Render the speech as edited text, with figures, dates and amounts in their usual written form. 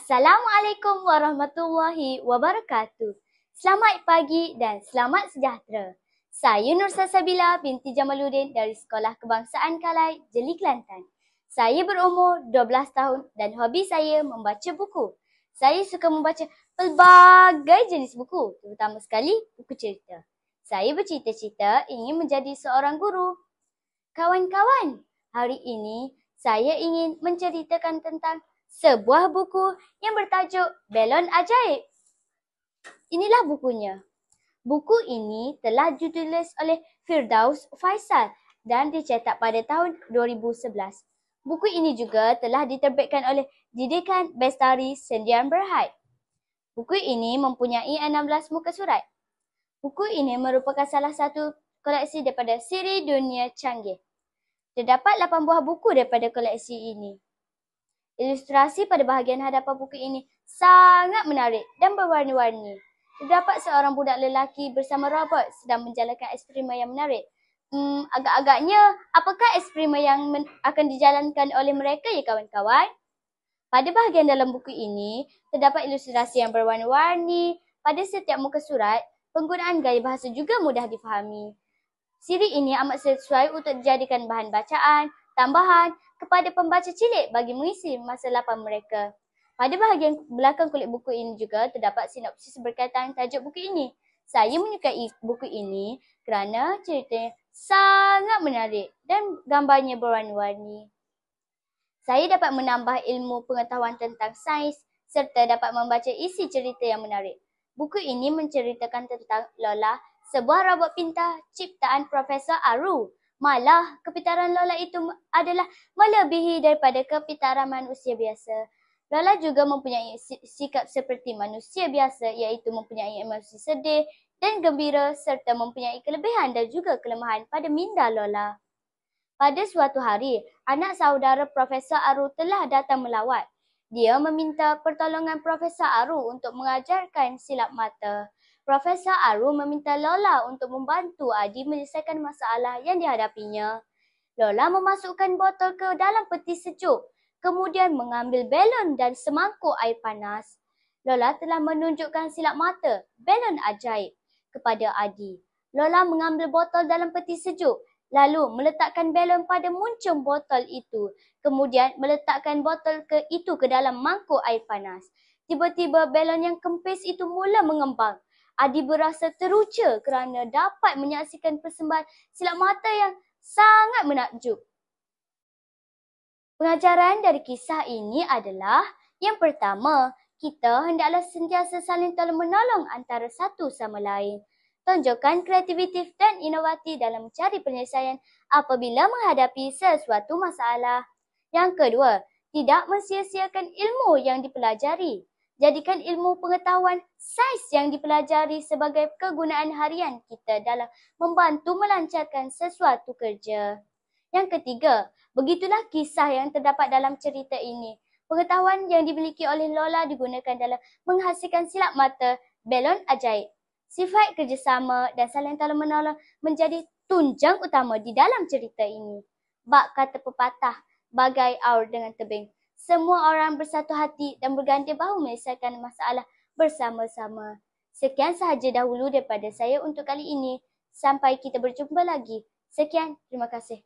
Assalamualaikum warahmatullahi wabarakatuh. Selamat pagi dan selamat sejahtera. Saya Nur Salsabila binti Jamaluddin dari Sekolah Kebangsaan Kalai, Jeli, Kelantan. Saya berumur 12 tahun dan hobi saya membaca buku. Saya suka membaca pelbagai jenis buku, terutama sekali buku cerita. Saya bercita-cita ingin menjadi seorang guru. Kawan-kawan, hari ini saya ingin menceritakan tentang sebuah buku yang bertajuk Belon Ajaib. Inilah bukunya. Buku ini telah ditulis oleh Firdaus Faisal dan dicetak pada tahun 2011. Buku ini juga telah diterbitkan oleh Didikan Bestari Sdn Bhd. Buku ini mempunyai 16 muka surat. Buku ini merupakan salah satu koleksi daripada siri Dunia Canggih. Terdapat 8 buah buku daripada koleksi ini. Ilustrasi pada bahagian hadapan buku ini sangat menarik dan berwarna-warni. Terdapat seorang budak lelaki bersama robot sedang menjalankan eksperimen yang menarik. Agak-agaknya, apakah eksperimen yang akan dijalankan oleh mereka ya kawan-kawan? Pada bahagian dalam buku ini, terdapat ilustrasi yang berwarna-warni. Pada setiap muka surat, penggunaan gaya bahasa juga mudah difahami. Siri ini amat sesuai untuk dijadikan bahan bacaan, tambahan kepada pembaca cilik bagi mengisi masa lapang mereka. Pada bahagian belakang kulit buku ini juga terdapat sinopsis berkaitan tajuk buku ini. Saya menyukai buku ini kerana ceritanya sangat menarik dan gambarnya berwarna-warni. Saya dapat menambah ilmu pengetahuan tentang sains serta dapat membaca isi cerita yang menarik. Buku ini menceritakan tentang Lola, sebuah robot pintar ciptaan Profesor Aru. Malah, kepintaran Lola itu adalah melebihi daripada kepintaran manusia biasa. Lola juga mempunyai sikap seperti manusia biasa, iaitu mempunyai emosi sedih dan gembira serta mempunyai kelebihan dan juga kelemahan pada minda Lola. Pada suatu hari, anak saudara Profesor Aru telah datang melawat. Dia meminta pertolongan Profesor Aru untuk mengajarkan silap mata. Profesor Aru meminta Lola untuk membantu adik menyelesaikan masalah yang dihadapinya. Lola memasukkan botol ke dalam peti sejuk, kemudian mengambil belon dan semangkuk air panas. Lola telah menunjukkan silap mata, belon ajaib, kepada adik. Lola mengambil botol dalam peti sejuk, lalu meletakkan belon pada muncung botol itu, kemudian meletakkan botol itu ke dalam mangkuk air panas. Tiba-tiba belon yang kempis itu mula mengembang. Adi berasa teruja kerana dapat menyaksikan persembahan silap mata yang sangat menakjub. Pengajaran dari kisah ini adalah, yang pertama, kita hendaklah sentiasa saling tolong-menolong antara satu sama lain. Tunjukkan kreativiti dan inovatif dalam mencari penyelesaian apabila menghadapi sesuatu masalah. Yang kedua, tidak mensia-siakan ilmu yang dipelajari. Jadikan ilmu pengetahuan sains yang dipelajari sebagai kegunaan harian kita dalam membantu melancarkan sesuatu kerja. Yang ketiga, begitulah kisah yang terdapat dalam cerita ini. Pengetahuan yang dimiliki oleh Lola digunakan dalam menghasilkan silap mata belon ajaib. Sifat kerjasama dan saling tolong-menolong menjadi tunjang utama di dalam cerita ini. Bak kata pepatah, bagai aur dengan tebing. Semua orang bersatu hati dan berganding bahu menyelesaikan masalah bersama-sama. Sekian sahaja dahulu daripada saya untuk kali ini. Sampai kita berjumpa lagi. Sekian, terima kasih.